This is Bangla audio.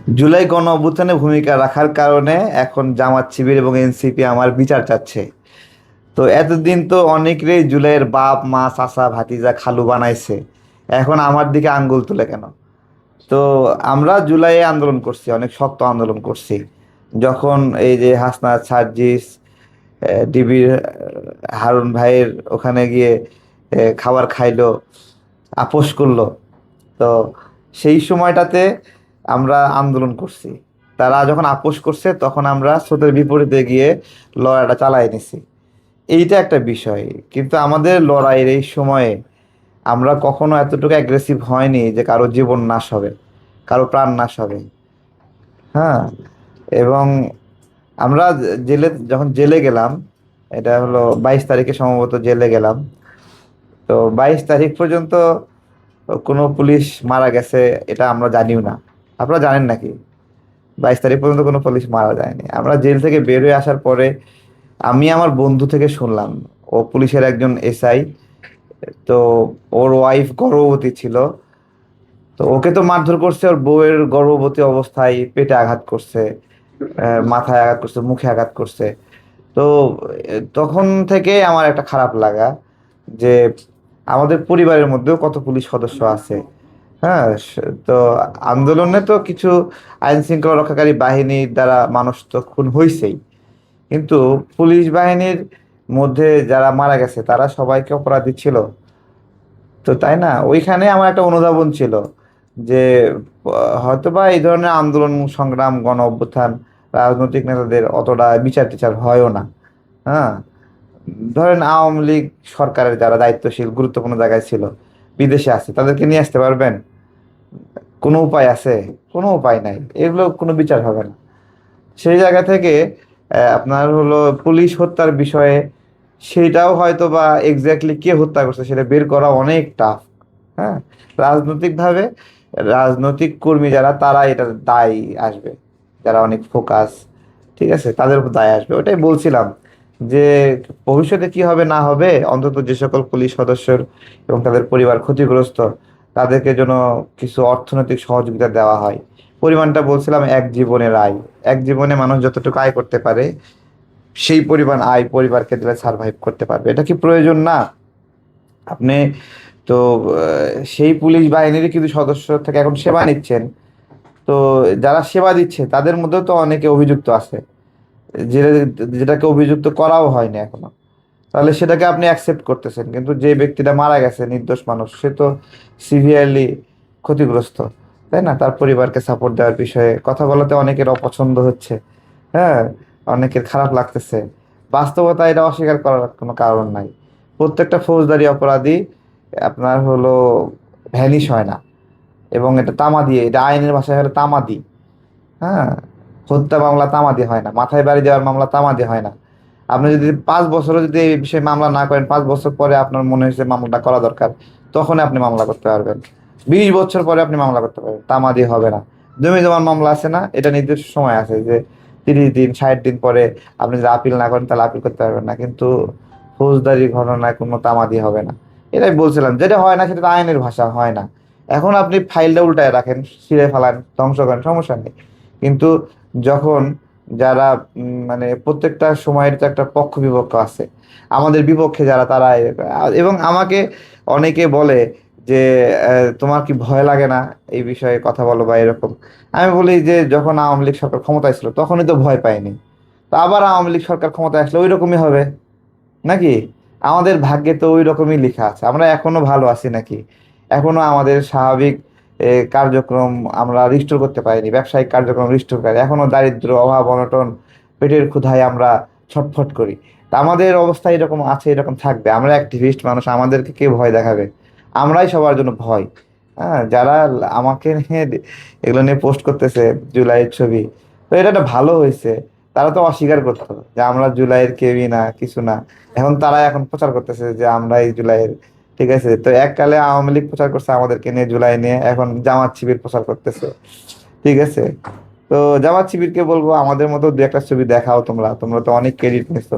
জুলাই গণ অভ্যুত্থানে ভূমিকা রাখার কারণে এখন জামাত শিবির এবং এনসিপি আমার বিচার চাচ্ছে। তো এতদিন তো অনেকেরই জুলাইয়ের বাপ মা চাচা ভাতিজা খালু বানাইছে, এখন আমার দিকে আঙ্গুল তুলে কেন? তো আমরা জুলাইয়ে আন্দোলন করছি, অনেক শক্ত আন্দোলন করছি। যখন এই যে হাসনাত সার্জিস ডিবির হারুন ভাইয়ের ওখানে গিয়ে খাবার খাইলো, আপোষ করলো, তো সেই সময়টাতে আমরা আন্দোলন করছি। তারা যখন আপোষ করছে তখন আমরা স্রোতের বিপরীতে গিয়ে লড়াইটা চালাই নিছি। এইটা একটা বিষয়। কিন্তু আমাদের লড়াইয়ের এই সময়ে আমরা কখনো এতটুকু অ্যাগ্রেসিভ হয়নি যে কারো জীবন নাশ হবে, কারো প্রাণ নাশ হবে। হ্যাঁ। এবং আমরা যখন জেলে গেলাম, এটা হলো 22 তারিখে সম্ভবত জেলে গেলাম। তো 22 তারিখ পর্যন্ত কোনো পুলিশ মারা গেছে এটা আমরা জানিও না। আপনারা জানেন নাকি? 22 তারিখ পর্যন্ত কোনো পুলিশ মারা যায়নি। আমরা জেল থেকে বের হয়ে আসার পরে আমি আমার বন্ধু থেকে শুনলাম, ও পুলিশের একজন এসআই। তো ওর ওয়াইফ গর্ভবতী ছিল। তো ওকে তো মারধর করছে, ওর বউয়ের গর্ভবতী অবস্থায় পেটে আঘাত করছে, মাথায় আঘাত করছে, মুখে আঘাত করছে। তো তখন থেকে আমার একটা খারাপ লাগা যে আমাদের পরিবারের মধ্যেও কত পুলিশ সদস্য আছে। হ্যাঁ। তো আন্দোলনে তো কিছু আইন শৃঙ্খলা রক্ষাকারী বাহিনীর দ্বারা মানুষ তো খুন হয়েছেই, কিন্তু পুলিশ বাহিনীর মধ্যে যারা মারা গেছে তারা সবাইকে অপরাধী ছিল। তো তাই না, ওইখানে আমার একটা অনুধাবন ছিল যে হয়তোবা এই ধরনের আন্দোলন সংগ্রাম গণ অভ্যুত্থান রাজনৈতিক নেতাদের অতটা বিচার টিচার হয়ও না। হ্যাঁ। ধরেন আওয়ামী লীগ সরকারের যারা দায়িত্বশীল গুরুত্বপূর্ণ জায়গায় ছিল, বিদেশে আছে, তাদেরকে নিয়ে আসতে পারবেন? কোনো উপায় আছে? কোনো উপায় নাই, এগুলো কোনো বিচার হবে না। সেই জায়গা থেকে আপনার হলো পুলিশ হত্যার বিষয়ে সেটাও হয়তো বা এক্স্যাক্টলি কে হত্যা করছে সেটা বের করা অনেক টাফ। হ্যাঁ। রাজনৈতিকভাবে রাজনৈতিক কর্মী যারা তারা এটার দায় আসবে, যারা অনেক ফোকাস, ঠিক আছে, তাদের উপর দায় আসবে। ওটাই বলছিলাম যে ভবিষ্যতে কি হবে না হবে, অন্তত যে সকল পুলিশ সদস্যর এবং তাদের পরিবার ক্ষতিগ্রস্ত তাদেরকে যেন কিছু অর্থনৈতিক সহযোগিতা দেওয়া হয়। পরিমাণটা বলছিলাম এক জীবনের আয়, এক জীবনে মানুষ যতটুকু আয় করতে পারে সেই পরিমাণ আয় পরিবারকে দিলে সার্ভাইভ করতে পারবে। এটা কি প্রয়োজন না? আপনি তো সেই পুলিশ বাহিনীরই কিন্তু সদস্য থেকে এখন সেবা নিচ্ছেন। তো যারা সেবা দিচ্ছে তাদের মধ্যেও তো অনেকে অভিযুক্ত আছে, যে যেটাকে অভিযুক্ত করাও হয়নি এখনো। তাহলে সেটাকে আপনি অ্যাকসেপ্ট করতেছেন, কিন্তু যে ব্যক্তিটা মারা গেছে নির্দোষ মানুষ, সে তো সিভিয়ারলি ক্ষতিগ্রস্ত। তাই না? তার পরিবারকে সাপোর্ট দেওয়ার বিষয়ে কথা বলাতে অনেকের অপছন্দ হচ্ছে। হ্যাঁ। অনেকের খারাপ লাগতেছে। বাস্তবতা এটা অস্বীকার করার কোনো কারণ নাই। প্রত্যেকটা ফৌজদারি অপরাধী আপনার হলো ভ্যানিশ হয় না, এবং এটা তামাদি, এটা আইনের ভাষায় হলো তামাদি। হ্যাঁ। হত্যা মামলা তামাদি হয় না, মাথায় বাড়ি দেওয়ার মামলা তামাদি হয় না। আপনি যদি 5 বছরও যদি এই বিষয়ে মামলা না করেন, 5 বছর পরে আপনার মনে হয়েছে মামলাটা করা দরকার, তখন আপনি মামলা করতে পারবেন। 20 বছর পরে আপনি মামলা করতে পারবেন, তামাদি হবে না। জমি জমার মামলা আছে না, এটা নির্দিষ্ট সময় আছে যে 30 দিন 60 দিন পরে আপনি যদি আপিল না করেন তাহলে আপিল করতে পারবেন না, কিন্তু ফৌজদারি ঘটনায় কোনো তামাদি হবে না। এটাই বলছিলাম, যেটা হয় না সেটা তো আইনের ভাষা হয় না। এখন আপনি ফাইলটা উল্টায় রাখেন, ছিঁড়ে ফেলান, ধ্বংস করেন, সমস্যা নেই। কিন্তু যখন যারা মানে প্রত্যেকটা সময়ের তো একটা পক্ষ বিপক্ষ আছে, আমাদের বিপক্ষে যারা তারা এবং আমাকে অনেকে বলে যে তোমার কি ভয় লাগে না এই বিষয়ে কথা বলো বা এরকম। আমি বলি যে যখন আওয়ামী লীগ সরকার ক্ষমতায় ছিল তখনই তো ভয় পাইনি, তো আবার আওয়ামী লীগ সরকার ক্ষমতায় আসলে ওই রকমই হবে নাকি? আমাদের ভাগ্যে তো ওই রকমই লেখা আছে, আমরা এখনো ভালো আছি নাকি? এখনো আমাদের স্বাভাবিক কার্যক্রম আমরা রিস্টোর করতে পারিনি, ব্যবসায়িক কার্যক্রম রিস্টোর করি, এখনো দারিদ্র অভাব অনটন পেটের ক্ষুধায় আমরা ছটফট করি। তা আমাদের অবস্থা এরকম আছে, এরকম থাকবে। আমরা অ্যাক্টিভিস্ট মানুষ, আমাদেরকে কে ভয় দেখাবে? আমরাই সবার জন্য ভয়। হ্যাঁ। যারা আমাকে নিয়ে এগুলো নিয়ে পোস্ট করতেছে, জুলাইয়ের ছবি, তো এটা একটা ভালো হয়েছে। তারা তো অস্বীকার করতো যে আমরা জুলাইয়ের কেউই না, কিছু না। এখন প্রচার করতেছে যে আমরা এই জুলাইয়ের। ঠিক আছে, তো এককালে আওয়ামী লীগ প্রচার করছে আমাদেরকে নিয়ে, জুলাই নিয়ে, এখন জামাত শিবির প্রচার করতেছে। ঠিক আছে। তো জামাত শিবিরকে বলবো আমাদের মতো দু একটা ছবি দেখাও, তোমরা তোমরা তো অনেক ক্রেডিট নিছো।